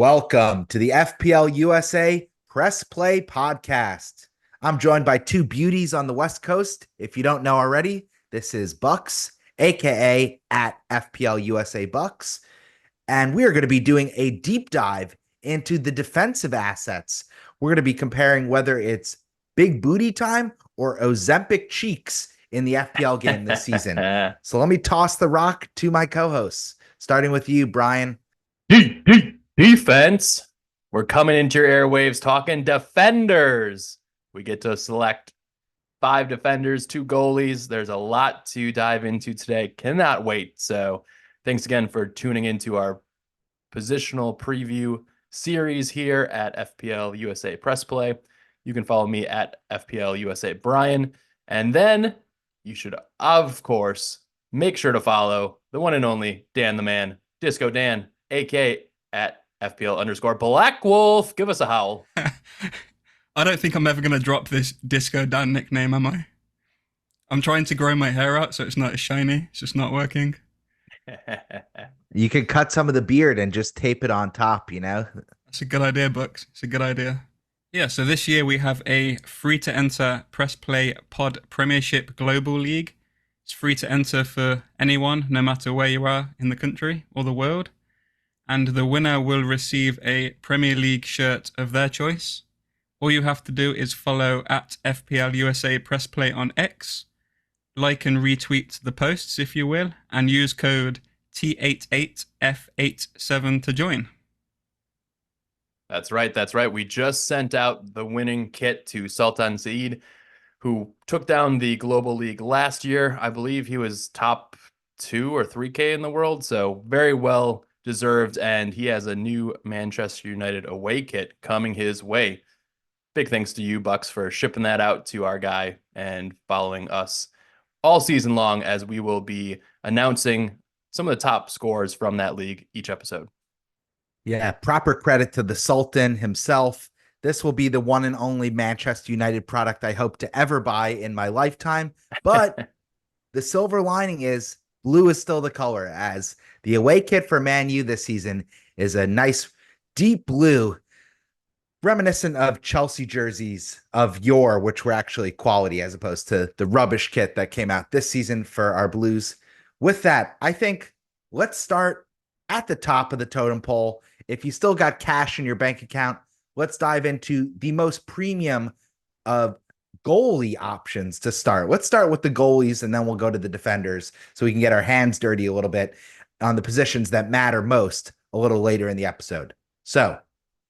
Welcome to the FPL USA Press Play Podcast. I'm joined by two beauties on the West Coast. If you don't know already, this is Bucks, aka at FPL USA Bucks, and we are going to be doing a deep dive into the defensive assets. We're going to be comparing whether it's big booty time or Ozempic cheeks in the FPL game this season. So let me toss the rock to my co-hosts, starting with you, Brian. Defense. We're coming into your airwaves talking defenders. We get to select 5 defenders, 2 goalies. There's a lot to dive into today. Cannot wait. So thanks again for tuning into our positional preview series here at FPL USA Press Play. You can follow me at FPL USA Brian. And then you should, of course, make sure to follow the one and only Dan the Man, Disco Dan, aka at FPL_Black Wolf. Give us a howl. I don't think I'm ever going to drop this Disco Dan nickname, am I? I'm trying to grow my hair out so it's not as shiny. It's just not working. You could cut some of the beard and just tape it on top, you know? That's a good idea, Bucks. It's a good idea. Yeah, so this year we have a free-to-enter Press Play Pod Premiership Global League. It's free to enter for anyone, no matter where you are in the country or the world. And the winner will receive a Premier League shirt of their choice. All you have to do is follow at FPL USA Press Play on X, like and retweet the posts if you will, and use code T88F87 to join. That's right. We just sent out the winning kit to Sultan Saeed, who took down the Global League last year. I believe he was top 2 or 3K in the world, so very well deserved, and he has a new Manchester United away kit coming his way. Big thanks to you, Bucks, for shipping that out to our guy and following us all season long, as we will be announcing some of the top scores from that league each episode. Yeah, proper credit to the Sultan himself. This will be the one and only Manchester United product I hope to ever buy in my lifetime. But the silver lining is blue is still the color, as the away kit for Man U this season is a nice deep blue, reminiscent of Chelsea jerseys of yore, which were actually quality as opposed to the rubbish kit that came out this season for our Blues. With that, I think let's start at the top of the totem pole. If you still got cash in your bank account, let's dive into the most premium of goalie options to start. Let's start with the goalies and then we'll go to the defenders so we can get our hands dirty a little bit on the positions that matter most a little later in the episode. So,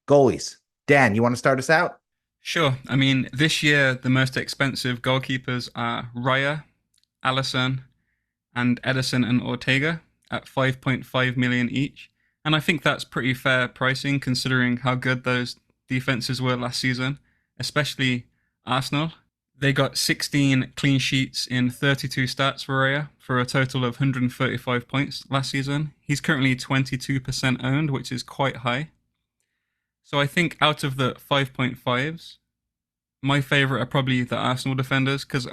goalies. Dan, you want to start us out? Sure. I mean, this year, the most expensive goalkeepers are Raya, Alisson, and Edison and Ortega at 5.5 million each. And I think that's pretty fair pricing considering how good those defenses were last season, especially Arsenal. They got 16 clean sheets in 32 starts for Raya for a total of 135 points last season. He's currently 22% owned, which is quite high. So I think out of the 5.5s, my favorite are probably the Arsenal defenders because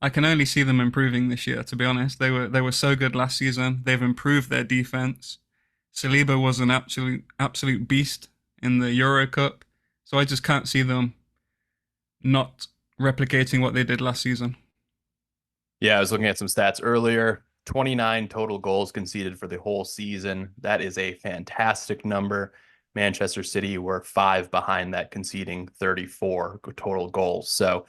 I can only see them improving this year, to be honest. They were so good last season. They've improved their defense. Saliba was an absolute beast in the Euro Cup. So I just can't see them not replicating what they did last season. Yeah, I was looking at some stats earlier. 29 total goals conceded for the whole season. That is a fantastic number. Manchester City were 5 behind that, conceding 34 total goals. So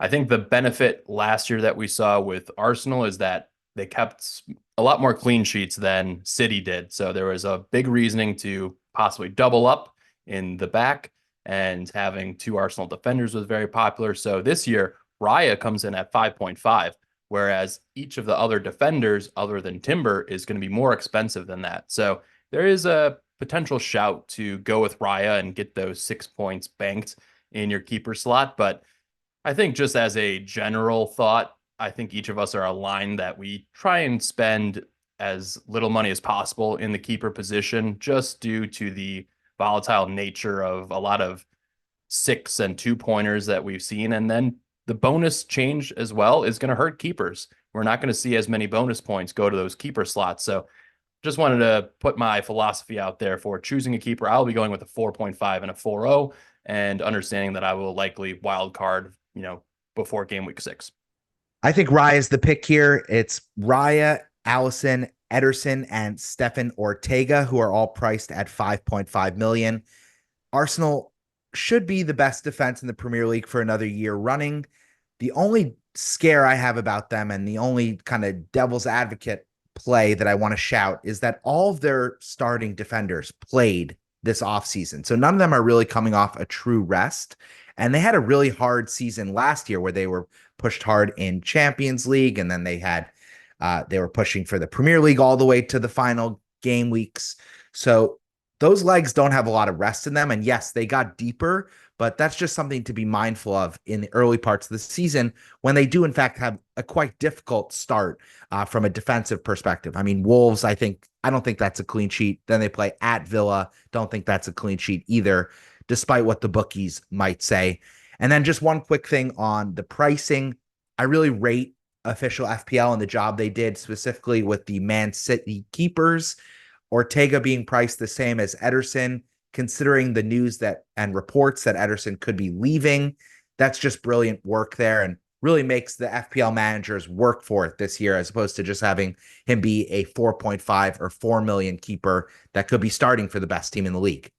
I think the benefit last year that we saw with Arsenal is that they kept a lot more clean sheets than City did. So there was a big reasoning to possibly double up in the back, and having 2 Arsenal defenders was very popular. So this year, Raya comes in at 5.5, whereas each of the other defenders, other than Timber, is going to be more expensive than that. So there is a potential shout to go with Raya and get those 6 points banked in your keeper slot. But I think just as a general thought, I think each of us are aligned that we try and spend as little money as possible in the keeper position, just due to the volatile nature of a lot of 6 and 2 pointers that we've seen. And then the bonus change as well is going to hurt keepers. We're not going to see as many bonus points go to those keeper slots. So just wanted to put my philosophy out there for choosing a keeper. I'll be going with a 4.5 and a 4.0, and understanding that I will likely wild card, before game week 6. I think Raya is the pick here. It's Raya, Allison, Ederson, and Stefan Ortega, who are all priced at 5.5 million. Arsenal should be the best defense in the Premier League for another year running. The only scare I have about them, and the only kind of devil's advocate play that I want to shout, is that all of their starting defenders played this offseason. So none of them are really coming off a true rest. And they had a really hard season last year where they were pushed hard in Champions League. And then they were pushing for the Premier League all the way to the final game weeks. So those legs don't have a lot of rest in them. And yes, they got deeper, but that's just something to be mindful of in the early parts of the season when they do, in fact, have a quite difficult start from a defensive perspective. I mean, Wolves, I don't think that's a clean sheet. Then they play at Villa. Don't think that's a clean sheet either, despite what the bookies might say. And then just one quick thing on the pricing. I really rate official FPL and the job they did, specifically with the Man City keepers. Ortega being priced the same as Ederson, considering the news and reports that Ederson could be leaving. That's just brilliant work there, and really makes the FPL managers work for it this year, as opposed to just having him be a 4.5 or 4 million keeper that could be starting for the best team in the league.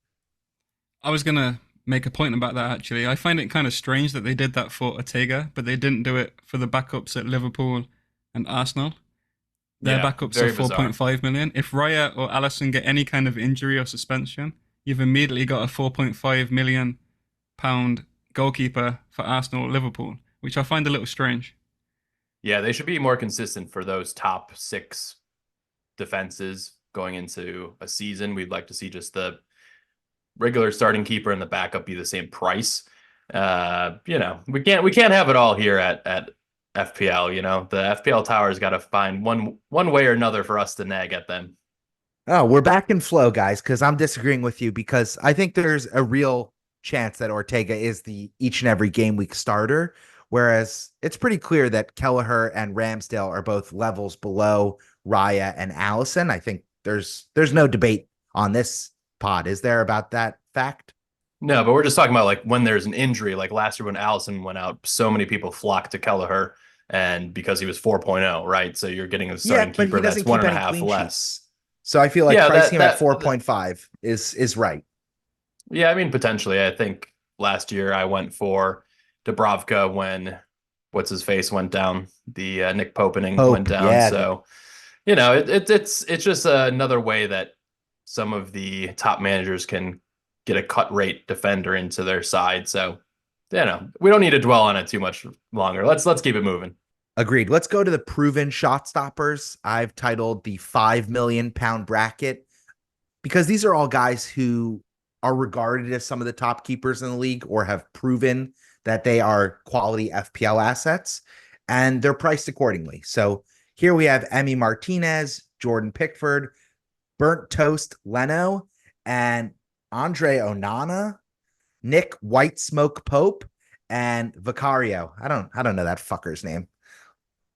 I was going to make a point about that, actually. I find it kind of strange that they did that for Ortega, but they didn't do it for the backups at Liverpool and Arsenal. Their backups are 4.5 million. If Raya or Allison get any kind of injury or suspension, you've immediately got a 4.5 million pound goalkeeper for Arsenal or Liverpool, which I find a little strange. Yeah, they should be more consistent for those top 6 defenses going into a season. We'd like to see just the regular starting keeper and the backup be the same price. We can't have it all here at FPL. The FPL tower's got to find one way or another for us to nag at them. Oh, we're back in flow, guys, because I'm disagreeing with you, because I think there's a real chance that Ortega is the each and every game week starter, whereas it's pretty clear that Kelleher and Ramsdale are both levels below Raya and Allison. I think there's no debate on this pod, is there, about that fact? No, but we're just talking about like when there's an injury, like last year when Allison went out, so many people flocked to Kelleher, and because he was 4.0, right? So you're getting a starting keeper that's 1.5 less. So I feel like pricing him at 4.5 is right. Yeah, I mean, potentially. I think last year I went for Dubravka when what's his face went down, the Nick Popening went down. Yeah. So, it's just another way that some of the top managers can get a cut rate defender into their side. So, we don't need to dwell on it too much longer. Let's keep it moving. Agreed. Let's go to the proven shot stoppers. I've titled the 5 million pound bracket, because these are all guys who are regarded as some of the top keepers in the league or have proven that they are quality FPL assets, and they're priced accordingly. So here we have Emi Martinez, Jordan Pickford, Burnt Toast Leno, and Andre Onana, Nick White Smoke Pope, and Vicario. I don't know that fucker's name.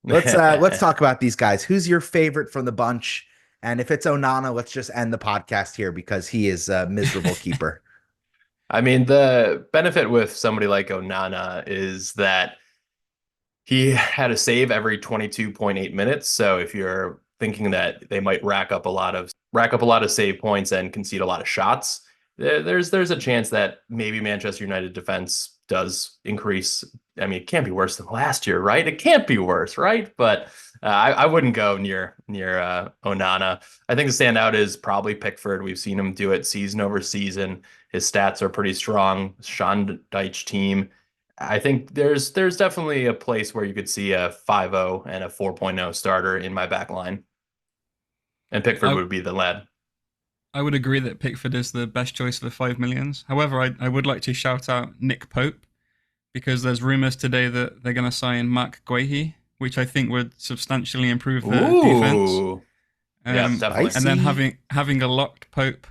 Let's talk about these guys. Who's your favorite from the bunch? And if it's Onana, let's just end the podcast here, because he is a miserable keeper. I mean, the benefit with somebody like Onana is that he had a save every 22.8 minutes. So if you're thinking that they might rack up a lot of save points and concede a lot of shots, there's a chance that maybe Manchester United defense does increase. I mean, it can't be worse than last year, right? It can't be worse, right? But I wouldn't go near Onana. I think the standout is probably Pickford. We've seen him do it season over season. His stats are pretty strong. Sean Dyche team. I think there's definitely a place where you could see a 5.0 and a 4.0 starter in my back line. And Pickford would be the lad. I would agree that Pickford is the best choice for the 5 millions. However, I would like to shout out Nick Pope, because there's rumors today that they're going to sign Mark Guehi, which I think would substantially improve the defense. Yeah, definitely. And then having a locked Pope,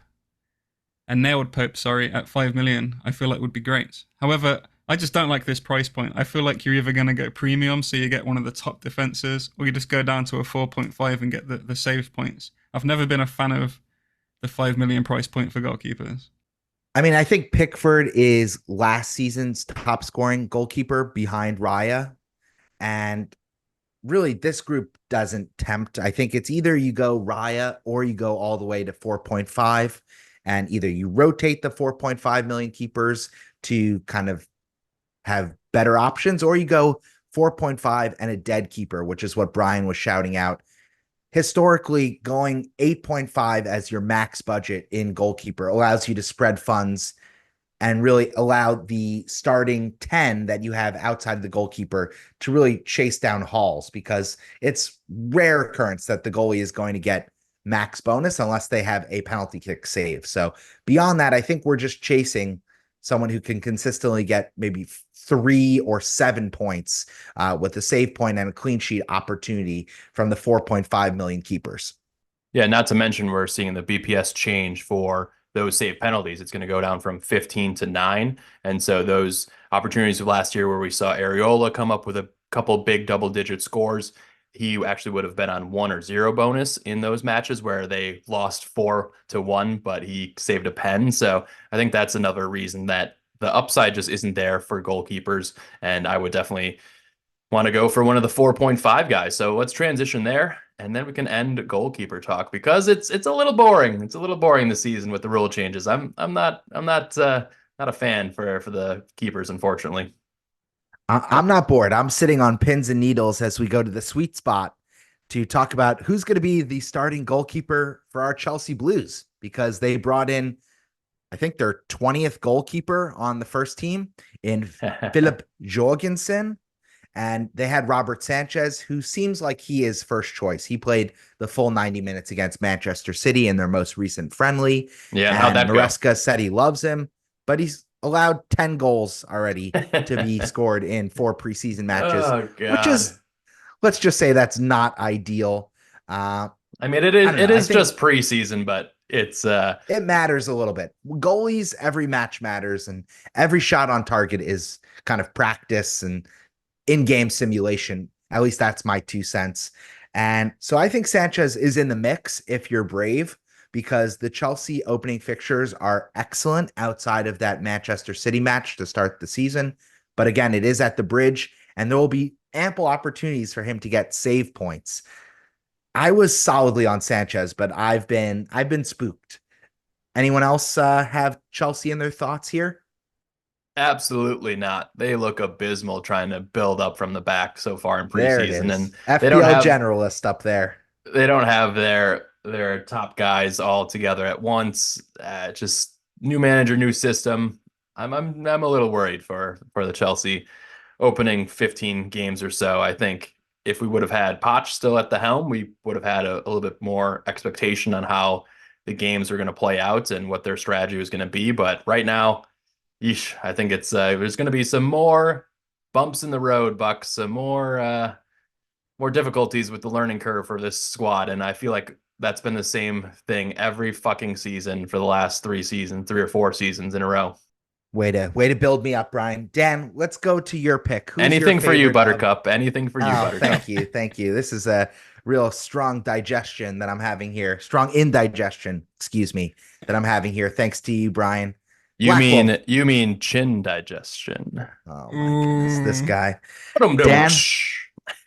a nailed Pope, at 5 million, I feel like would be great. However, I just don't like this price point. I feel like you're either going to go premium, so you get one of the top defenses, or you just go down to a 4.5 and get the save points. I've never been a fan of the 5 million price point for goalkeepers. I mean, I think Pickford is last season's top scoring goalkeeper behind Raya. And really, this group doesn't tempt. I think it's either you go Raya or you go all the way to 4.5. And either you rotate the 4.5 million keepers to kind of have better options, or you go 4.5 and a dead keeper, which is what Brian was shouting out. Historically, going 8.5 as your max budget in goalkeeper allows you to spread funds and really allow the starting 10 that you have outside of the goalkeeper to really chase down hauls, because it's rare occurrence that the goalie is going to get max bonus unless they have a penalty kick save. So beyond that, I think we're just chasing someone who can consistently get maybe 3 or 7 points with a save point and a clean sheet opportunity from the 4.5 million keepers. Yeah, not to mention we're seeing the BPS change for those save penalties. It's going to go down from 15 to 9. And so those opportunities of last year where we saw Areola come up with a couple big double-digit scores, he actually would have been on 1 or 0 bonus in those matches where they lost 4-1, but he saved a pen. So I think that's another reason that the upside just isn't there for goalkeepers. And I would definitely want to go for one of the 4.5 guys. So let's transition there, and then we can end goalkeeper talk, because it's a little boring. It's a little boring this season with the rule changes. I'm not a fan for the keepers, unfortunately. I'm not bored. I'm sitting on pins and needles as we go to the sweet spot to talk about who's going to be the starting goalkeeper for our Chelsea Blues, because they brought in, I think, their 20th goalkeeper on the first team in Philip Jorgensen. And they had Robert Sanchez, who seems like he is first choice. He played the full 90 minutes against Manchester City in their most recent friendly. Yeah, how'd that Maresca said he loves him, but he's allowed 10 goals already to be scored in 4 preseason matches, which is, let's just say, that's not ideal. I mean, it is just preseason, but it matters a little bit. Goalies, every match matters, and every shot on target is kind of practice and in-game simulation. At least that's my 2 cents. And so I think Sanchez is in the mix if you're brave, because the Chelsea opening fixtures are excellent outside of that Manchester City match to start the season. But again, it is at the Bridge, and there will be ample opportunities for him to get save points. I was solidly on Sanchez, but I've been spooked. Anyone else have Chelsea in their thoughts here? Absolutely not. They look abysmal trying to build up from the back so far in preseason, and FPL they don't have generalist up there. They don't have their top guys all together at once. Just new manager, new system. I'm a little worried for the Chelsea opening 15 games or so. I think if we would have had Poch still at the helm, we would have had a little bit more expectation on how the games are going to play out and what their strategy was going to be. But right now, yeesh, I think it's there's going to be some more bumps in the road, Bucks, some more difficulties with the learning curve for this squad. And I feel like that's been the same thing every fucking season for the last 3 or 4 seasons in a row. Way to build me up, Brian. Dan, let's go to your pick. Who's Anything your for you, Buttercup. Anything for you, Buttercup. Thank you. This is a real strong digestion that I'm having here. Strong indigestion, that I'm having here. Thanks to you, Brian. You mean chin digestion. Oh my goodness, this guy. Dan,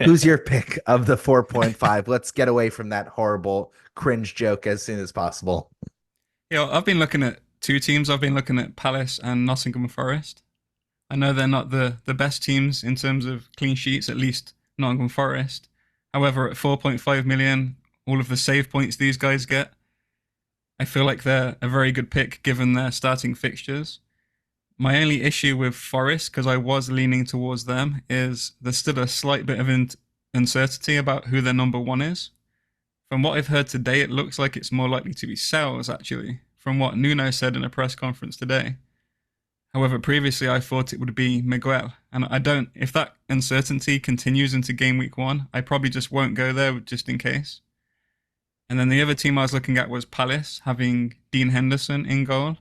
who's your pick of the 4.5? Let's get away from that horrible cringe joke as soon as possible. Yeah, I've been looking at 2 teams. I've been looking at Palace and Nottingham Forest. I know they're not the best teams in terms of clean sheets, at least Nottingham Forest. However, at 4.5 million, all of the save points these guys get, I feel like they're a very good pick given their starting fixtures. My only issue with Forest, because I was leaning towards them, is there's still a slight bit of uncertainty about who their number 1 is. From what I've heard today, it looks like it's more likely to be Sales, actually, from what Nuno said in a press conference today. However, previously I thought it would be Miguel, and if that uncertainty continues into game week 1, I probably just won't go there just in case. And then the other team I was looking at was Palace, having Dean Henderson in goal.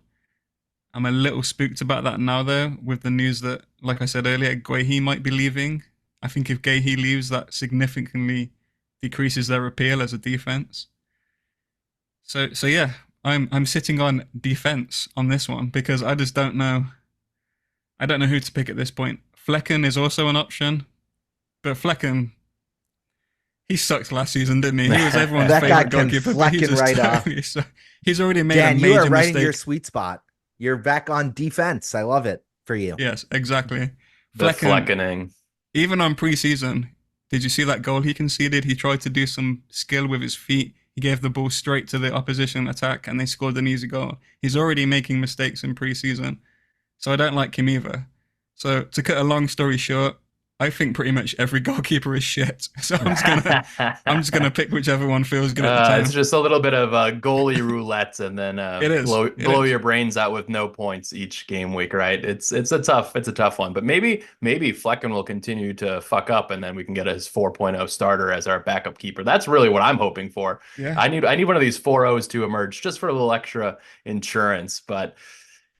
I'm a little spooked about that now, though, with the news that, like I said earlier, Guehi might be leaving. I think if Guehi leaves, that significantly decreases their appeal as a defense. So yeah, I'm sitting on defense on this one because I just don't know. I don't know who to pick at this point. Flecken is also an option, but Flecken, he sucked last season, didn't he? He was everyone's That guy favorite can goalkeeper, but he flecken just right off. totally so he's already made Dan, a you are major right in your mistake. sweet spot. You're back on defense. I love it for you. Yes, exactly. The Flecken, fleckening. even on preseason, did you see that goal he conceded? He tried to do some skill with his feet. He gave the ball straight to the opposition attack, and they scored an easy goal. He's already making mistakes in preseason, so I don't like him either. So to cut a long story short, I think pretty much every goalkeeper is shit. So I'm just gonna pick whichever one feels good at the time. It's just a little bit of goalie roulette, and then It is. blow your brains out with no points each game week, right? It's a tough one, but maybe Flecken will continue to fuck up, and then we can get his 4.0 starter as our backup keeper. That's really what I'm hoping for. Yeah. I need one of these 4.0s to emerge just for a little extra insurance, but.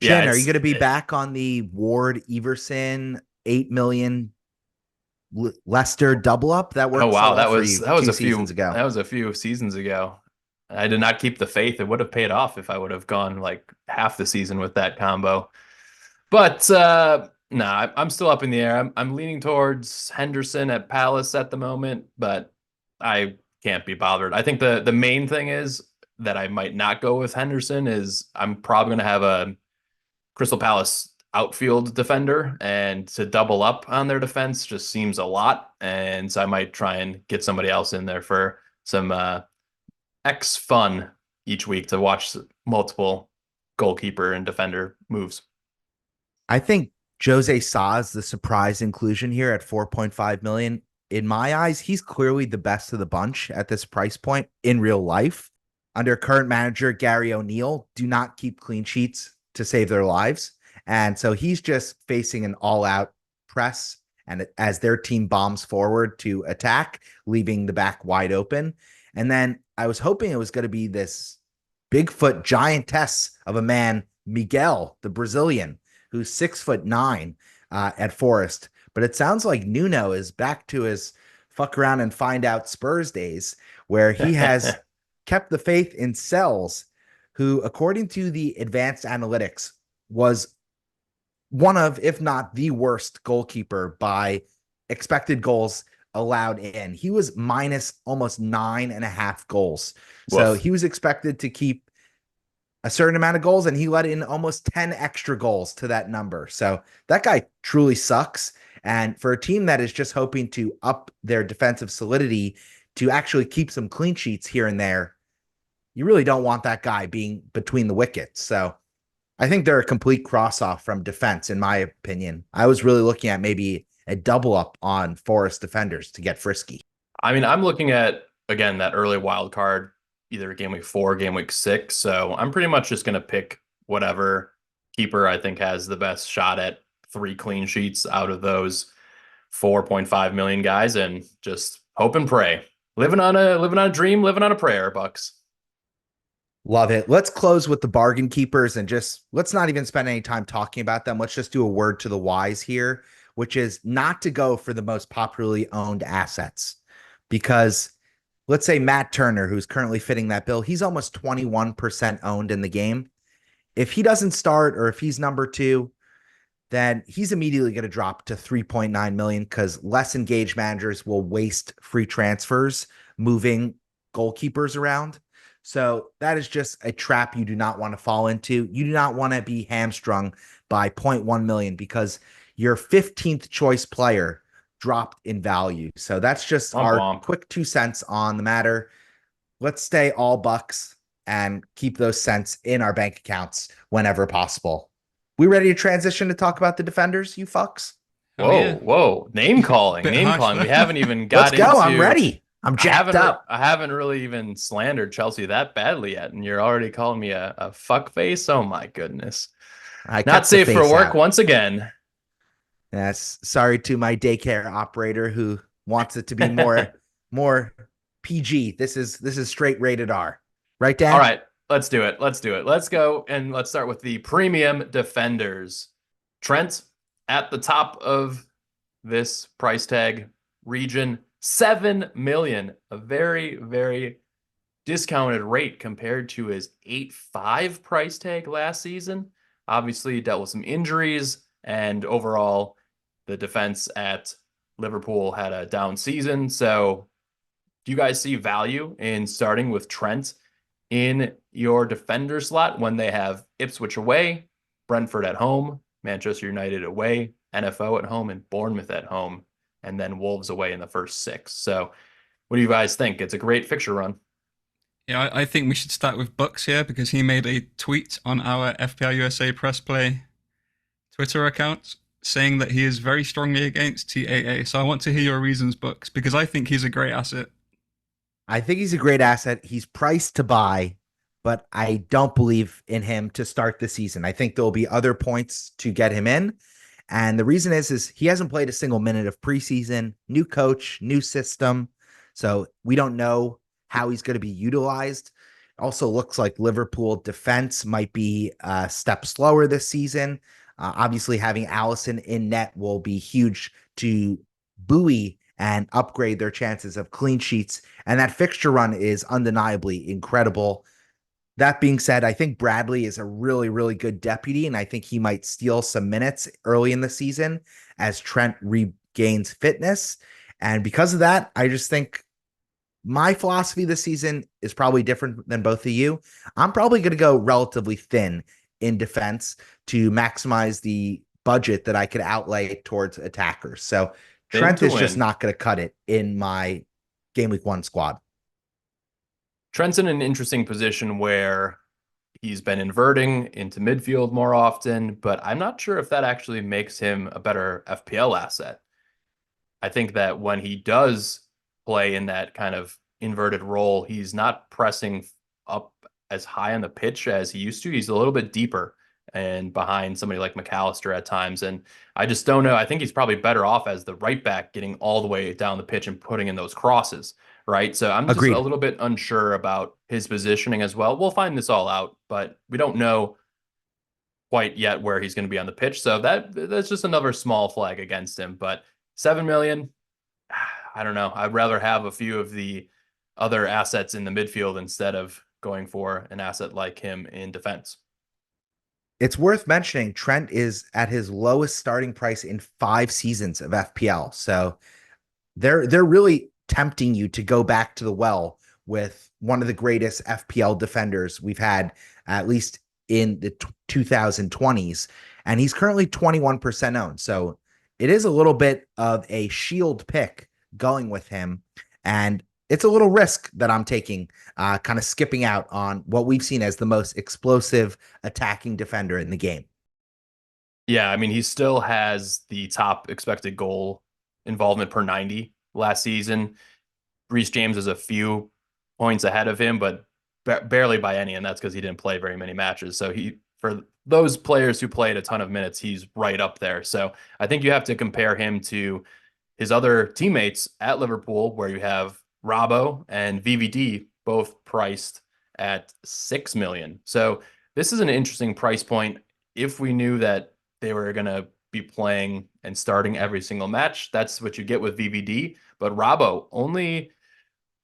Chin, Yeah, are you going to be back on the Ward Everson 8 million Leicester double up? That worked Oh wow, so well for you that was two a few seasons ago. that was a few seasons ago. I did not keep the faith. It would have paid off if I would have gone like half the season with that combo. But nah, I'm still up in the air. I'm leaning towards Henderson at Palace at the moment, but I can't be bothered. I think the main thing is that I might not go with Henderson is I'm probably going to have a Crystal Palace outfield defender, and to double up on their defense just seems a lot. And so I might try and get somebody else in there for some X fun each week to watch multiple goalkeeper and defender moves. I think Jose Sa is the surprise inclusion here at 4.5 million. In my eyes, he's clearly the best of the bunch at this price point in real life. Under current manager Gary O'Neill, do not keep clean sheets to save their lives. And so he's just facing an all-out press, and as their team bombs forward to attack, leaving the back wide open. And then I was hoping it was going to be this Bigfoot giantess of a man, Miguel, the Brazilian, who's 6'9" at Forest. But it sounds like Nuno is back to his fuck around and find out Spurs days, where he has kept the faith in Sells, who, according to the advanced analytics, was one of, if not the worst goalkeeper by expected goals allowed in. He was minus almost 9.5 goals. Woof. So he was expected to keep a certain amount of goals, and he let in almost 10 extra goals to that number. So that guy truly sucks. And for a team that is just hoping to up their defensive solidity to actually keep some clean sheets here and there, you really don't want that guy being between the wickets. So I think they're a complete cross off from defense, in my opinion. I was really looking at maybe a double up on Forest defenders to get frisky. I mean, I'm looking at, again, that early wild card, either game week 4, game week 6. So I'm pretty much just going to pick whatever keeper I think has the best shot at 3 clean sheets out of those 4.5 million guys, and just hope and pray. Living on a dream, living on a prayer, Bucks. Love it. Let's close with the bargain keepers, and just let's not even spend any time talking about them. Let's just do a word to the wise here, which is not to go for the most popularly owned assets, because let's say Matt Turner, who's currently fitting that bill, he's almost 21% owned in the game. If he doesn't start, or if he's number 2, then he's immediately going to drop to 3.9 million, because less engaged managers will waste free transfers moving goalkeepers around. So that is just a trap you do not want to fall into. You do not want to be hamstrung by 0.1 million because your 15th choice player dropped in value. So that's just our quick 2 cents on the matter. Let's stay all Bucks and keep those cents in our bank accounts whenever possible. We ready to transition to talk about the defenders, you fucks? Whoa. Name calling. We haven't even got Let's go. I'm ready. I'm jacked up. I haven't really even slandered Chelsea that badly yet, and you're already calling me a fuck face. Oh my goodness. Not safe for work once again. Yes. Sorry to my daycare operator who wants it to be more PG. This is straight rated R. Right, Dan? All right. Let's do it. Let's go, and let's start with the premium defenders. Trent at the top of this price tag region, 7 million. A very, very discounted rate compared to his 8.5 price tag last season. Obviously, he dealt with some injuries, and overall, the defense at Liverpool had a down season. So, do you guys see value in starting with Trent in your defender slot when they have Ipswich away, Brentford at home, Manchester United away, NFO at home, and Bournemouth at home, and then Wolves away in the first 6? So, what do you guys think? It's a great fixture run. Yeah, I think we should start with Bucks here because he made a tweet on our FPLUSA Press Play Twitter account saying that he is very strongly against TAA. So I want to hear your reasons, Bucks, because I think he's a great asset. I think he's a great asset. He's priced to buy, but I don't believe in him to start the season. I think there'll be other points to get him in. And the reason is he hasn't played a single minute of preseason, new coach, new system. So we don't know how he's going to be utilized. Also looks like Liverpool defense might be a step slower this season. Obviously, having Allison in net will be huge to buoy and upgrade their chances of clean sheets. And that fixture run is undeniably incredible. That being said, I think Bradley is a really, really good deputy, and I think he might steal some minutes early in the season as Trent regains fitness. And because of that, I just think my philosophy this season is probably different than both of you. I'm probably going to go relatively thin in defense to maximize the budget that I could outlay towards attackers. So Trent is just not going to cut it in my game week 1 squad. Trent's in an interesting position where he's been inverting into midfield more often, but I'm not sure if that actually makes him a better FPL asset. I think that when he does play in that kind of inverted role, he's not pressing up as high on the pitch as he used to. He's a little bit deeper and behind somebody like McAllister at times. And I just don't know. I think he's probably better off as the right back, getting all the way down the pitch and putting in those crosses, right? So I'm just a little bit unsure about his positioning as well. We'll find this all out, but we don't know quite yet where he's going to be on the pitch. So that's just another small flag against him. But 7 million, I don't know. I'd rather have a few of the other assets in the midfield instead of going for an asset like him in defense. It's worth mentioning Trent is at his lowest starting price in 5 seasons of FPL. So they're really tempting you to go back to the well with one of the greatest FPL defenders we've had, at least in the 2020s. And he's currently 21% owned. So it is a little bit of a shield pick going with him. And it's a little risk that I'm taking, kind of skipping out on what we've seen as the most explosive attacking defender in the game. Yeah, I mean, he still has the top expected goal involvement per 90 last season. Reece James is a few points ahead of him, but barely by any, and that's because he didn't play very many matches. So for those players who played a ton of minutes, he's right up there. So I think you have to compare him to his other teammates at Liverpool, where you have Robbo and VVD both priced at 6 million. So this is an interesting price point. If we knew that they were going to be playing and starting every single match, that's what you get with VVD. But Robbo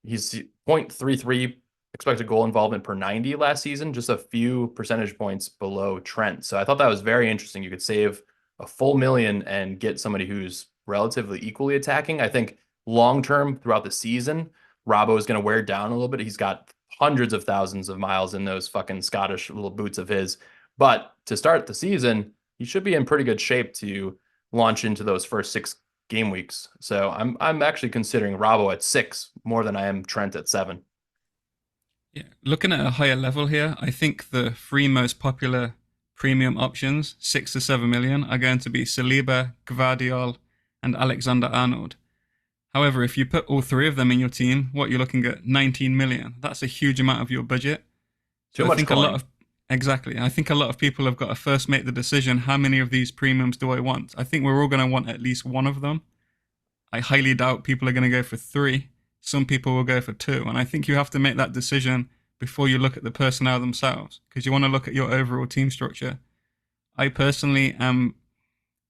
he's 0.33 expected goal involvement per 90 last season, just a few percentage points below Trent. So I thought that was very interesting. You could save a full million and get somebody who's relatively equally attacking. I think long-term throughout the season, Robbo is going to wear down a little bit. He's got hundreds of thousands of miles in those fucking Scottish little boots of his. But to start the season, he should be in pretty good shape to launch into those first 6 game weeks. So I'm actually considering Robbo at 6 more than I am Trent at 7. Yeah, looking at a higher level here, I think the 3 most popular premium options, 6 to 7 million, are going to be Saliba, Gvardiol, and Alexander-Arnold. However, if you put all 3 of them in your team, what you're looking at 19 million. That's a huge amount of your budget. Too much coin. Exactly. I think a lot of people have got to first make the decision, how many of these premiums do I want? I think we're all going to want at least one of them. I highly doubt people are going to go for 3. Some people will go for 2. And I think you have to make that decision before you look at the personnel themselves, because you want to look at your overall team structure. I personally am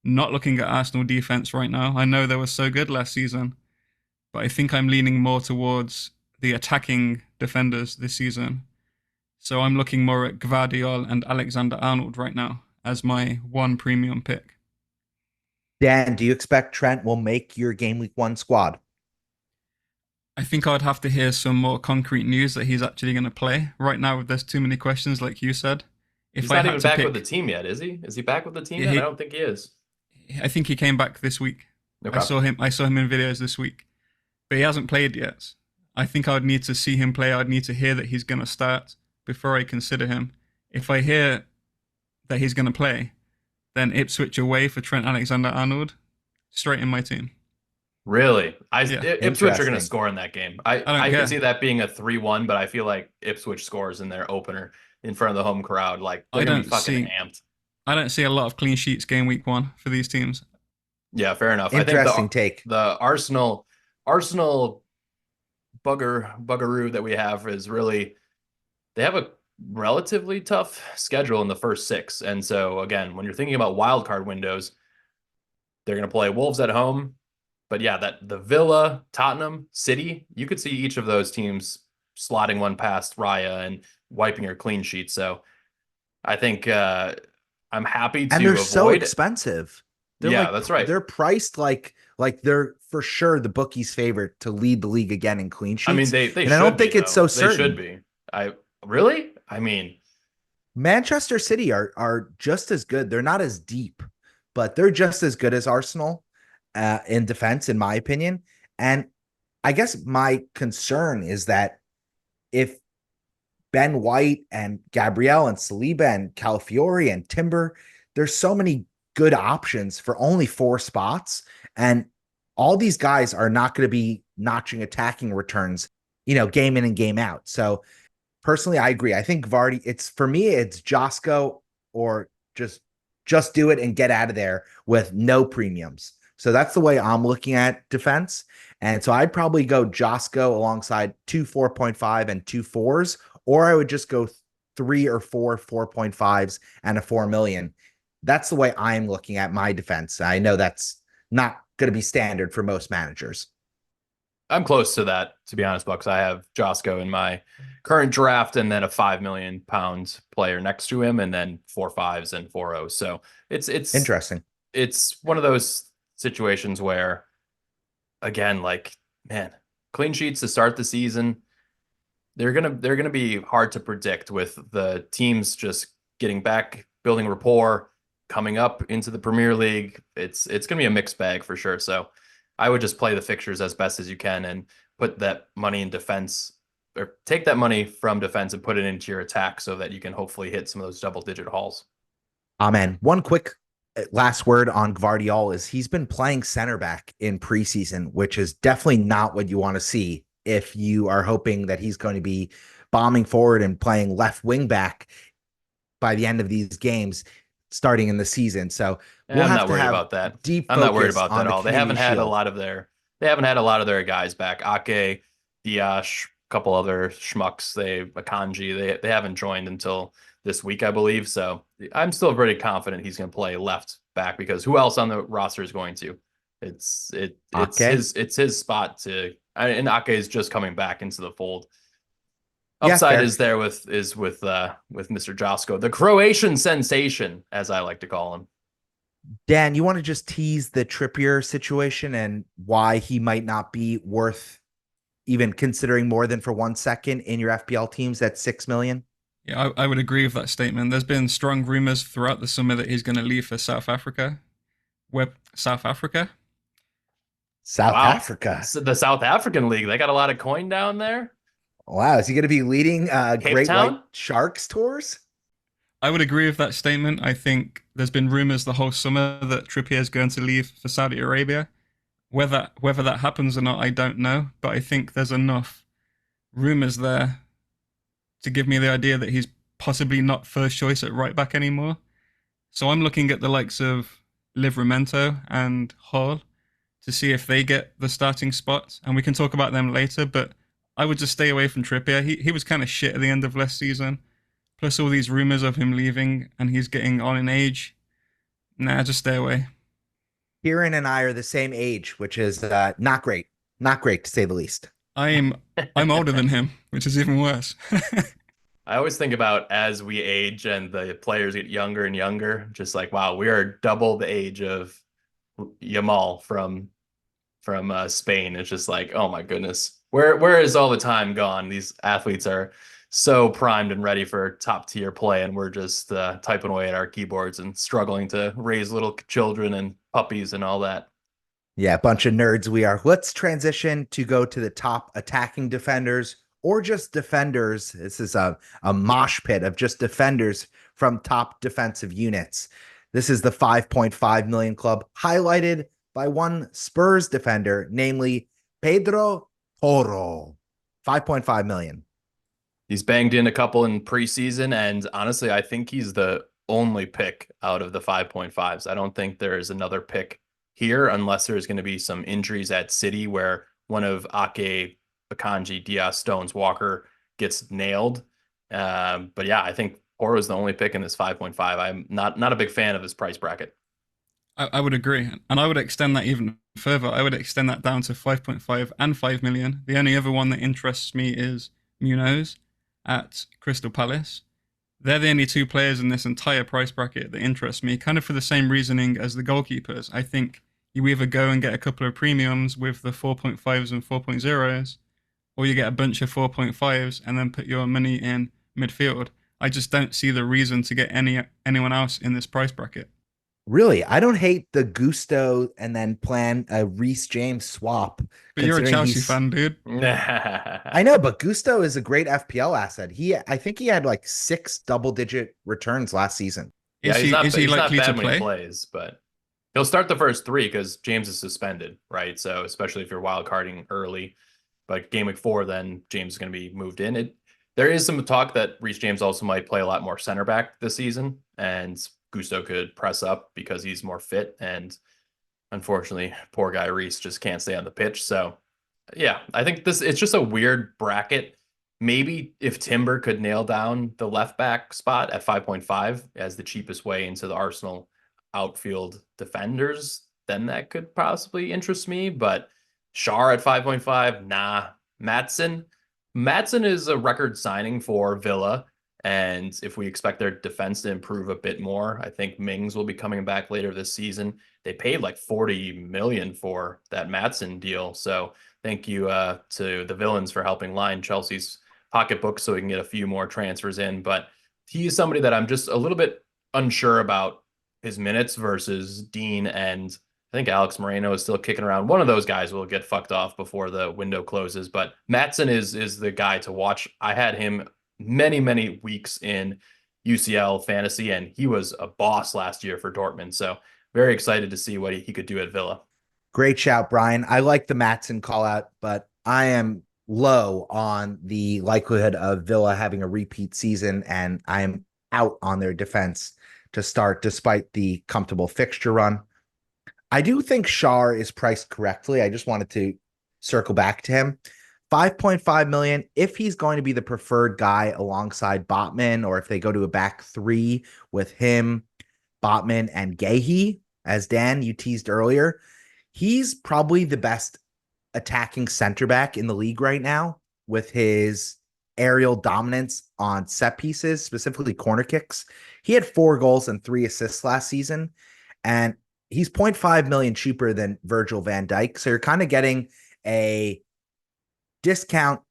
not looking at Arsenal defense right now. I know they were so good last season, but I think I'm leaning more towards the attacking defenders this season. So I'm looking more at Gvardiol and Alexander-Arnold right now as my one premium pick. Dan, do you expect Trent will make your game week 1 squad? I think I'd have to hear some more concrete news that he's actually going to play. Right now, there's too many questions, like you said. If He's I not had even to back pick, with the team yet, is he? Is he back with the team Yeah, yet? I don't think he is. I think he came back this week. Okay. I saw him in videos this week, but he hasn't played yet. I think I'd need to see him play. I'd need to hear that he's going to start before I consider him. If I hear that he's going to play, then Ipswich away for Trent Alexander-Arnold, straight in my team. Really? Yeah. Ipswich are going to Interesting. score in that game. don't I care. can see that being a 3-1, but I feel like Ipswich scores in their opener in front of the home crowd. Like, they're going to be fucking amped. I don't see a lot of clean sheets game week 1 for these teams. Yeah, fair enough. Interesting I think take. the Arsenal buggeroo that we have is really, they have a relatively tough schedule in the first 6. And so again, when you're thinking about wild card windows, they're going to play Wolves at home. But yeah, that the Villa, Tottenham, City, you could see each of those teams slotting one past Raya and wiping your clean sheet. So I think I'm happy to And they're avoid. so expensive. Yeah, that's right. They're priced like they're for sure the bookie's favorite to lead the league again in clean sheets. I mean, they and I don't think it's so certain. They should be. I mean, Manchester City are just as good. They're not as deep, but they're just as good as Arsenal in defense, in my opinion. And I guess my concern is that if Ben White and Gabriel and Saliba and Calafiori and Timber, there's so many good options for only 4 spots. And all these guys are not going to be notching attacking returns, game in and game out. So personally, I agree. I think Vardy, it's Josko or just do it and get out of there with no premiums. So that's the way I'm looking at defense. And so I'd probably go Josko alongside 2 4.5 and 2 4s, or I would just go 3 or 4 4.5s and a 4 million. That's the way I'm looking at my defense. I know that's not going to be standard for most managers. I'm close to that, to be honest, Bucks. I have Josko in my current draft and then a £5 million player next to him, and then 4 5s and 4 0s. So it's interesting. It's one of those situations where, again, like, man, clean sheets to start the season, they're gonna be hard to predict with the teams just getting back, building rapport, coming up into the Premier League. It's gonna be a mixed bag for sure. So I would just play the fixtures as best as you can and put that money in defense, or take that money from defense and put it into your attack so that you can hopefully hit some of those double-digit hauls. Amen. One quick last word on Gvardiol is he's been playing center back in preseason, which is definitely not what you want to see if you are hoping that he's going to be bombing forward and playing left wing back by the end of these games starting in the season. So I'm not worried about that. I'm not worried about that at all. They haven't had a lot of their guys back. Ake, Diash, a couple other schmucks. Akanji, they haven't joined until this week, I believe. So I'm still pretty confident he's going to play left back, because who else on the roster is going to? It's his spot to, and Ake is just coming back into the fold. Upside is there with Mr. Josko, the Croatian sensation, as I like to call him. Dan, you want to just tease the Trippier situation and why he might not be worth even considering more than for 1 second in your FPL teams at 6 million? Yeah, I would agree with that statement. There's been strong rumors throughout the summer that he's going to leave for South Africa. South Africa? South Africa. So the South African League, they got a lot of coin down there. Wow, is he going to be leading Great Town? White Sharks tours? I would agree with that statement. I think there's been rumors the whole summer that Trippier is going to leave for Saudi Arabia. Whether that happens or not, I don't know. But I think there's enough rumors there to give me the idea that he's possibly not first choice at right back anymore. So I'm looking at the likes of Livramento and Hall to see if they get the starting spots, and we can talk about them later. But I would just stay away from Trippier. He was kind of shit at the end of last season. Plus all these rumors of him leaving and he's getting on in age. Nah, just stay away. Kieran and I are the same age, which is not great. Not great, to say the least. I'm older than him, which is even worse. I always think about as we age and the players get younger and younger, just like, wow, we are double the age of Yamal from Spain. It's just like, oh my goodness, where is all the time gone? These athletes are so primed and ready for top tier play, and we're just typing away at our keyboards and struggling to raise little children and puppies and all that. Yeah, a bunch of nerds we are. Let's transition to go to the top attacking defenders or just defenders. This is a mosh pit of just defenders from top defensive units. This is the 5.5 million club, highlighted by one Spurs defender, namely Pedro Porro. 5.5 million. He's banged in a couple in preseason, and honestly, I think he's the only pick out of the 5.5s. I don't think there is another pick here unless there's going to be some injuries at City where one of Ake, Akanji, Diaz, Stones, Walker gets nailed. But yeah, I think Porro is the only pick in this 5.5. I'm not a big fan of his price bracket. I would agree. And I would extend that even further. I would extend that down to 5.5 and 5 million. The only other one that interests me is Munoz at Crystal Palace. They're the only two players in this entire price bracket that interest me, kind of for the same reasoning as the goalkeepers. I think you either go and get a couple of premiums with the 4.5s and 4.0s, or you get a bunch of 4.5s and then put your money in midfield. I just don't see the reason to get anyone else in this price bracket. Really, I don't hate the Gusto and then plan a Reece James swap. But you're a Chelsea fan, dude. I know, but Gusto is a great FPL asset. I think he had like 6 double-digit returns last season. Yeah, Is he not likely bad to when he play? plays, but he'll start the first 3 because James is suspended, right? So especially if you're wild carding early, but game week 4, then James is going to be moved in. There is some talk that Reece James also might play a lot more center back this season, and Gusto could press up because he's more fit. And unfortunately, poor guy Reece just can't stay on the pitch. So yeah, I think it's just a weird bracket. Maybe if Timber could nail down the left back spot at 5.5 as the cheapest way into the Arsenal outfield defenders, then that could possibly interest me. But Schär at 5.5, nah. Matson is a record signing for Villa. And if we expect their defense to improve a bit more, I think Mings will be coming back later this season. They paid like 40 million for that Matson deal. So thank you to the villains for helping line Chelsea's pocketbook so we can get a few more transfers in. But he is somebody that I'm just a little bit unsure about his minutes versus Dean, and I think Alex Moreno is still kicking around. One of those guys will get fucked off before the window closes. But Matson is the guy to watch. I had him many weeks in UCL fantasy, and he was a boss last year for Dortmund. So very excited to see what he could do at Villa. Great shout, Brian. I like the Matson call out, but I am low on the likelihood of Villa having a repeat season, and I am out on their defense to start despite the comfortable fixture run. I do think Schär is priced correctly. I just wanted to circle back to him. 5.5 million, if he's going to be the preferred guy alongside Botman, or if they go to a back 3 with him, Botman, and Guehi, as Dan, you teased earlier, he's probably the best attacking center back in the league right now with his aerial dominance on set pieces, specifically corner kicks. He had 4 goals and 3 assists last season, and he's 0.5 million cheaper than Virgil van Dijk. So you're kind of getting a discount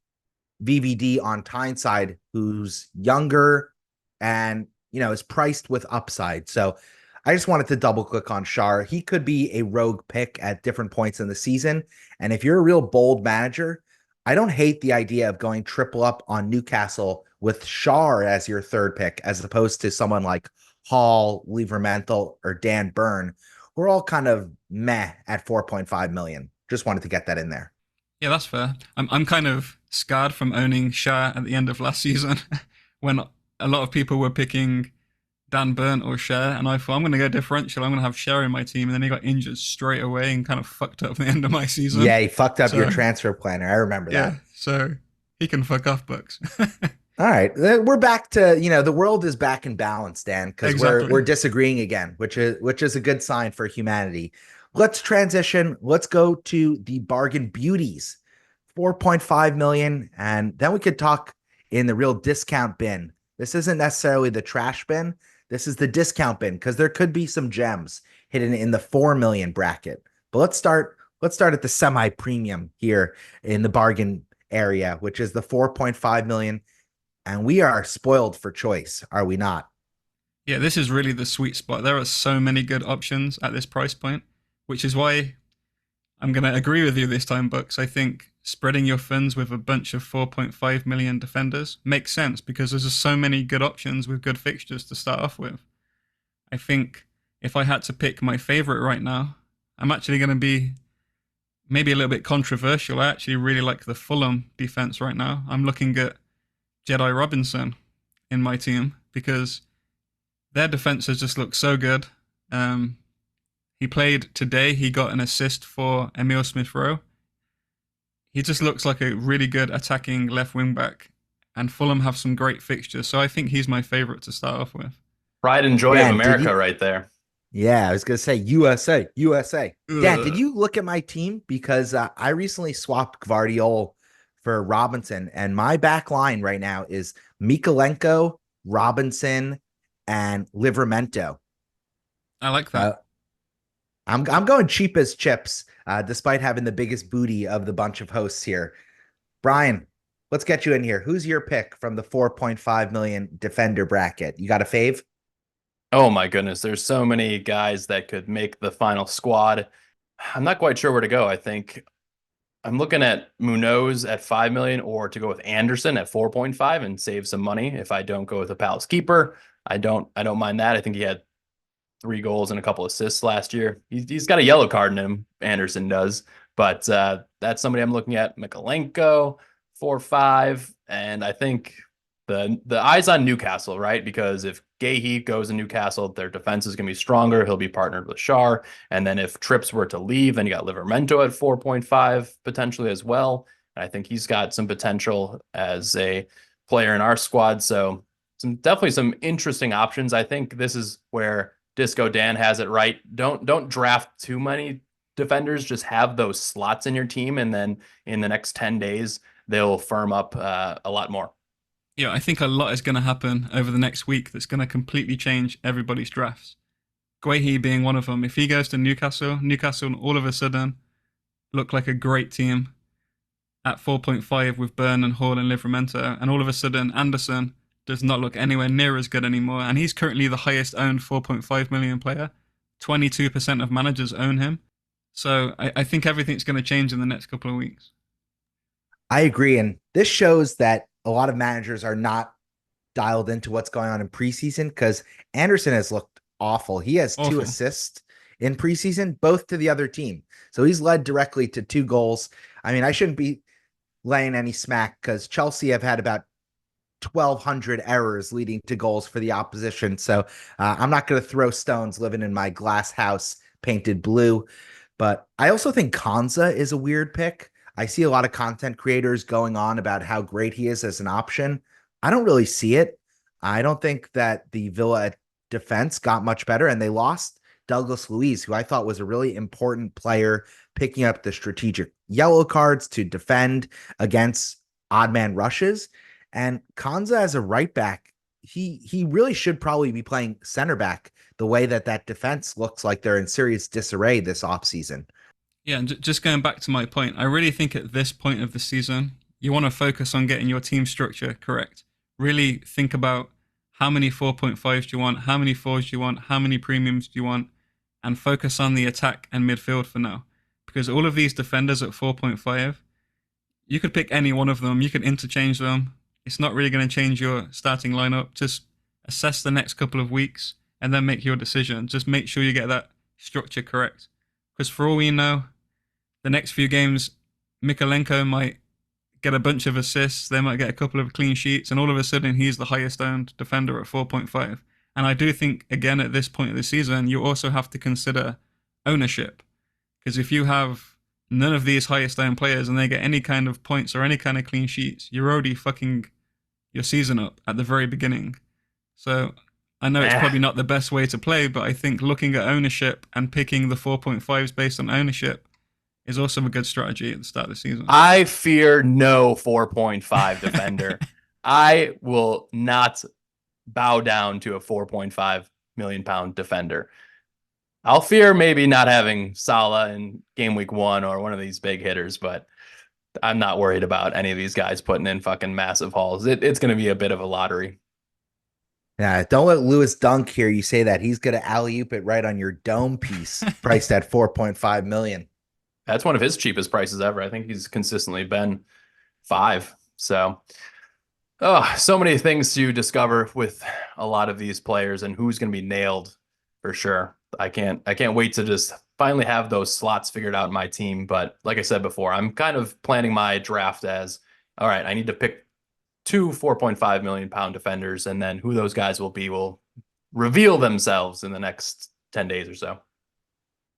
VVD on Tyneside, who's younger and, is priced with upside. So I just wanted to double click on Schär. He could be a rogue pick at different points in the season. And if you're a real bold manager, I don't hate the idea of going triple up on Newcastle with Schär as your third pick, as opposed to someone like Hall, Liebermantel, or Dan Burn. We're all kind of meh at 4.5 million. Just wanted to get that in there. Yeah, that's fair. I'm kind of scarred from owning Schär at the end of last season when a lot of people were picking Dan Burn or Schär, and I thought I'm going to go differential. I'm going to have Schär in my team, and then he got injured straight away and kind of fucked up the end of my season. Yeah, he fucked up your transfer planner. I remember that. Yeah, so he can fuck off, Bucks. All right, we're back to the world is back in balance, Dan, because Exactly. we're disagreeing again, which is a good sign for humanity. Let's transition. Let's go to the bargain beauties 4.5 million. And then we could talk in the real discount bin. This isn't necessarily the trash bin. This is the discount bin because there could be some gems hidden in the 4 million bracket. But let's start at the semi-premium here in the bargain area, which is the 4.5 million. And we are spoiled for choice, are we not? Yeah, this is really the sweet spot. There are so many good options at this price point, which is why I'm going to agree with you this time, Bucks. I think spreading your funds with a bunch of 4.5 million defenders makes sense because there's just so many good options with good fixtures to start off with. I think if I had to pick my favorite right now, I'm actually going to be maybe a little bit controversial. I actually really like the Fulham defense right now. I'm looking at Jedi Robinson in my team because their defenses just look so good. He played today. He got an assist for Emile Smith-Rowe. He just looks like a really good attacking left wing back. And Fulham have some great fixtures. So I think he's my favorite to start off with. Pride and joy of America right there. Yeah, I was going to say USA. Ugh. Dan, did you look at my team? Because I recently swapped Gvardiol for Robinson. And my back line right now is Mikalenko, Robinson, and Livramento. I like that. I'm going cheap as chips, despite having the biggest booty of the bunch of hosts here. Brian, let's get you in here. Who's your pick from the 4.5 million defender bracket? You got a fave? Oh my goodness, there's so many guys that could make the final squad. I'm not quite sure where to go. I think I'm looking at Munoz at 5 million or to go with Anderson at 4.5 and save some money if I don't go with a Palace keeper. I don't mind that. I think he had 3 goals and a couple assists last year. He's got a yellow card in him, Anderson does. But that's somebody I'm looking at. Mikalenko, 4-5. And I think the eyes on Newcastle, right? Because if Guehi goes to Newcastle, their defense is going to be stronger. He'll be partnered with Schär. And then if Trips were to leave, then you got Livramento at 4.5 potentially as well. And I think he's got some potential as a player in our squad. So definitely some interesting options. I think this is where Disco Dan has it right. Don't draft too many defenders. Just have those slots in your team, and then in the next 10 days they'll firm up a lot more. Yeah, I think a lot is going to happen over the next week that's going to completely change everybody's drafts. Guehi being one of them. If he goes to Newcastle all of a sudden look like a great team at 4.5 with Burn and Hall and Livramento, and all of a sudden Anderson does not look anywhere near as good anymore, and he's currently the highest owned 4.5 million player. 22% of managers own him. So I think everything's going to change in the next couple of weeks. I agree. And this shows that a lot of managers are not dialed into what's going on in preseason because Anderson has looked awful. He has 2 assists in preseason, both to the other team. So he's led directly to 2 goals. I mean, I shouldn't be laying any smack because Chelsea have had about 1,200 errors leading to goals for the opposition. So I'm not going to throw stones living in my glass house painted blue. But I also think Konza is a weird pick. I see a lot of content creators going on about how great he is as an option. I don't really see it. I don't think that the Villa defense got much better, and they lost Douglas Luiz, who I thought was a really important player, picking up the strategic yellow cards to defend against odd man rushes. And Konza as a right back, he really should probably be playing center back the way that defense looks like they're in serious disarray this offseason. Yeah, and just going back to my point, I really think at this point of the season, you want to focus on getting your team structure correct. Really think about how many 4.5s do you want, how many 4s do you want, how many premiums do you want, and focus on the attack and midfield for now. Because all of these defenders at 4.5, you could pick any one of them, you can interchange them. It's not really going to change your starting lineup. Just assess the next couple of weeks and then make your decision. Just make sure you get that structure correct. Because for all we know, the next few games, Mikalenko might get a bunch of assists, they might get a couple of clean sheets, and all of a sudden he's the highest owned defender at 4.5. And I do think, again, at this point of the season, you also have to consider ownership. Because if you have none of these highest owned players and they get any kind of points or any kind of clean sheets, you're already fucking your season up at the very beginning. So I know it's probably not the best way to play, but I think looking at ownership and picking the 4.5s based on ownership is also a good strategy at the start of the season. I fear no 4.5 defender. I will not bow down to a 4.5 million pound defender. I'll fear maybe not having Salah in game week 1 or one of these big hitters, but I'm not worried about any of these guys putting in fucking massive hauls. It's going to be a bit of a lottery. Yeah, don't let Lewis Dunk hear you say that. He's going to alley-oop it right on your dome piece, priced at 4.5 million. That's one of his cheapest prices ever. I think he's consistently been 5. So, so many things to discover with a lot of these players and who's going to be nailed for sure. I can't wait to just finally have those slots figured out in my team. But like I said before, I'm kind of planning my draft as, all right, I need to pick 2 4.5 million pound defenders, and then who those guys will be will reveal themselves in the next 10 days or so.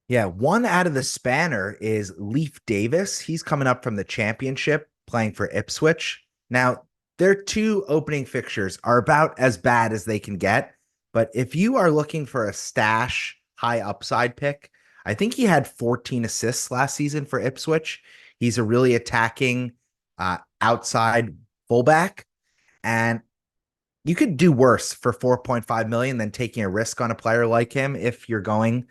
Yeah, one out of the spanner is Leif Davis. He's coming up from the championship, playing for Ipswich. Now, their 2 opening fixtures are about as bad as they can get, but if you are looking for a stash high upside pick, I think he had 14 assists last season for Ipswich. He's a really attacking outside fullback, and you could do worse for 4.5 million than taking a risk on a player like him if you're going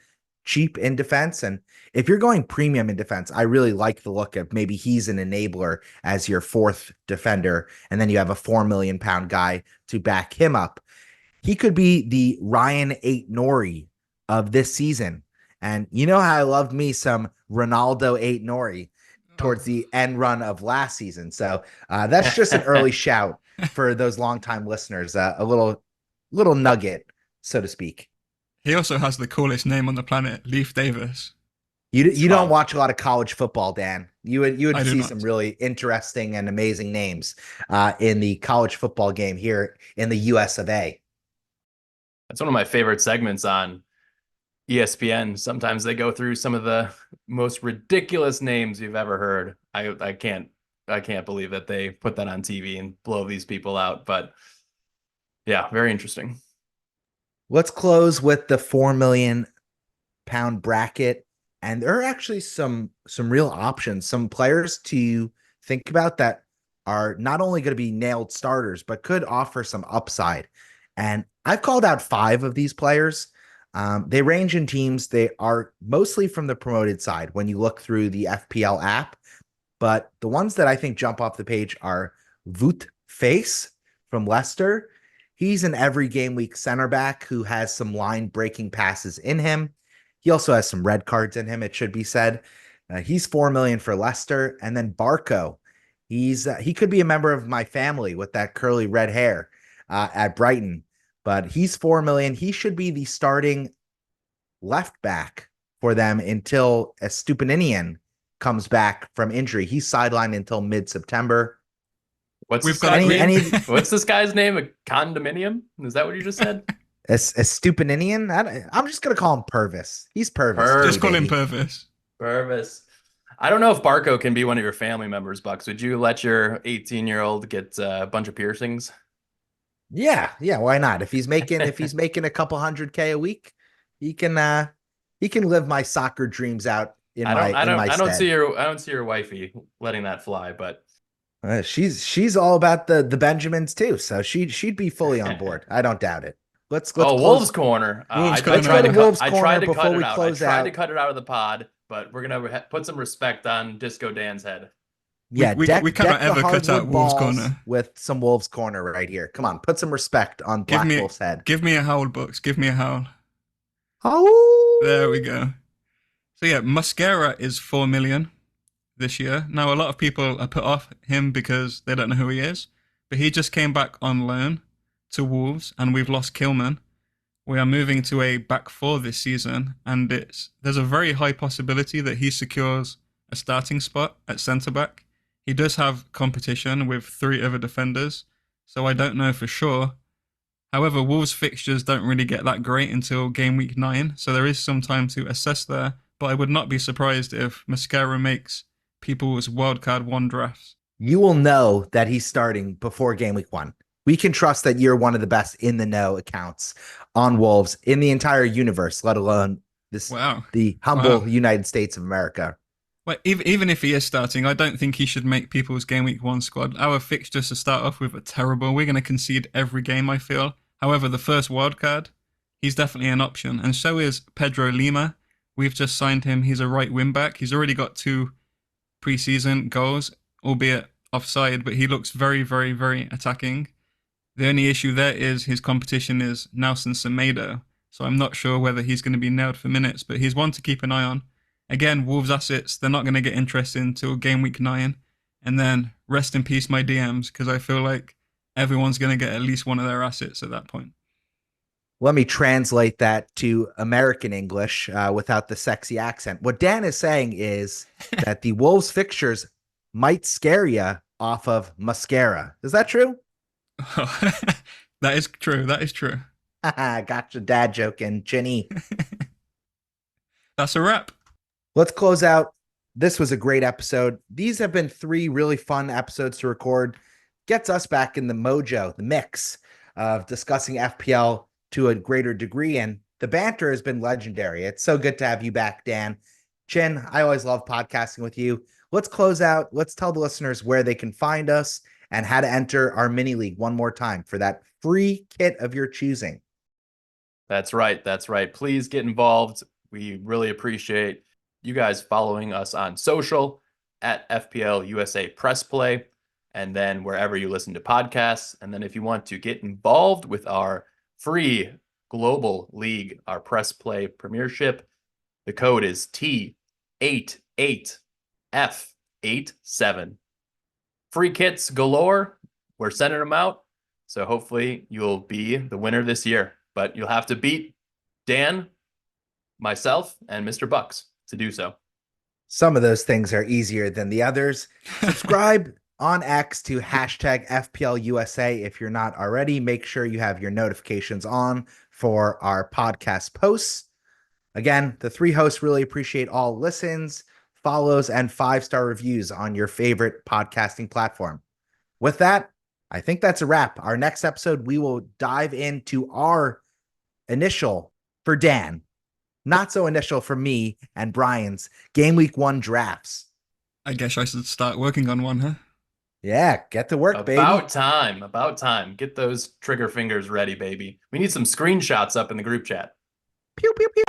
cheap in defense. And if you're going premium in defense, I really like the look of maybe he's an enabler as your 4th defender, and then you have a 4 million pound guy to back him up. He could be the Ryan Ait-Nouri of this season. And you know how I love me some Ronaldo Ait-Nouri towards the end run of last season. So that's just an early shout for those longtime listeners, a little nugget, so to speak. He also has the coolest name on the planet, Leif Davis. You don't watch a lot of college football, Dan. You would see not. some really interesting and amazing names in the college football game here in the US of A. That's one of my favorite segments on ESPN. Sometimes they go through some of the most ridiculous names you've ever heard. I can't believe that they put that on TV and blow these people out. But yeah, very interesting. Let's close with the 4 million pound bracket. And there are actually some real options, some players to think about that are not only going to be nailed starters, but could offer some upside. And I've called out 5 of these players. They range in teams. They are mostly from the promoted side when you look through the FPL app. But the ones that I think jump off the page are Wout Faes from Leicester. He's an every game week center back who has some line breaking passes in him. He also has some red cards in him, it should be said. He's 4 million for Leicester. And then Barco. He could be a member of my family with that curly red hair at Brighton, but he's 4 million. He should be the starting left back for them until Estupinian comes back from injury. He's sidelined until mid-September. What's this guy's name? A condominium? Is that what you just said? A Stupinian? I'm just going to call him Purvis. He's Purvis. Just call him Purvis. Purvis. I don't know if Barco can be one of your family members, Bucks. Would you let your 18-year-old get a bunch of piercings? Yeah. Why not? If he's making a couple $100K a week, he can live my soccer dreams out in my I don't stead. see your wifey letting that fly, but she's all about the Benjamins too, so she'd be fully on board. I don't doubt it. Let's Wolves Corner. I tried to cut it out of the pod, but we're gonna put some respect on Disco Dan's head. Yeah, we cannot ever cut out Wolves Corner with some Wolves Corner right here. Come on, put some respect on Black Wolf's head. Give me a howl, Bucks. Give me a howl. Oh, there we go. So yeah, Mosquera is 4 million this year. Now a lot of people are put off him because they don't know who he is, but he just came back on loan to Wolves, and we've lost Kilman. We are moving to a back 4 this season, and there's a very high possibility that he secures a starting spot at centre back. He does have competition with 3 other defenders, so I don't know for sure. However, Wolves fixtures don't really get that great until game week 9, so there is some time to assess there, but I would not be surprised if Mosquera makes people's wildcard 1 drafts. You will know that he's starting before game week 1. We can trust that you're one of the best in the know accounts on Wolves in the entire universe, let alone the humble United States of America. But even if he is starting, I don't think he should make people's game week 1 squad. Our fixtures to start off with are terrible. We're going to concede every game, I feel. However, the first wildcard, he's definitely an option. And so is Pedro Lima. We've just signed him. He's a right wing back. He's already got 2 preseason goals, albeit offside, but he looks very, very, very attacking. The only issue there is his competition is Nelson Semedo. So I'm not sure whether he's going to be nailed for minutes, but he's one to keep an eye on. Again, Wolves assets, they're not going to get interested until game week 9. And then rest in peace my DMs, because I feel like everyone's going to get at least one of their assets at that point. Let me translate that to American English without the sexy accent. What Dan is saying is that the Wolves fixtures might scare you off of mascara. Is that true? That is true. That is true. Gotcha, dad joke and Chinny. That's a wrap. Let's close out. This was a great episode. These have been 3 really fun episodes to record. Gets us back in the mojo, the mix of discussing FPL to a greater degree. And the banter has been legendary. It's so good to have you back, Dan. Chin, I always love podcasting with you. Let's close out. Let's tell the listeners where they can find us and how to enter our mini league one more time for that free kit of your choosing. That's right. That's right. Please get involved. We really appreciate you guys following us on social at FPLUSA Press Play, and then wherever you listen to podcasts. And then if you want to get involved with our free global league, our Press Play Premiership, the code is T88F87. Free kits galore. We're sending them out. So hopefully you'll be the winner this year. But you'll have to beat Dan, myself, and Mr. Bucks to do so. Some of those things are easier than the others. Subscribe on X to hashtag FPLUSA if you're not already. Make sure you have your notifications on for our podcast posts. Again, the 3 hosts really appreciate all listens, follows, and 5-star reviews on your favorite podcasting platform. With that, I think that's a wrap. Our next episode, we will dive into our initial for Dan, not so initial for me and Brian's game week 1 drafts. I guess I should start working on one, huh? Yeah, get to work, baby. About time. About time. Get those trigger fingers ready, baby. We need some screenshots up in the group chat. Pew, pew, pew.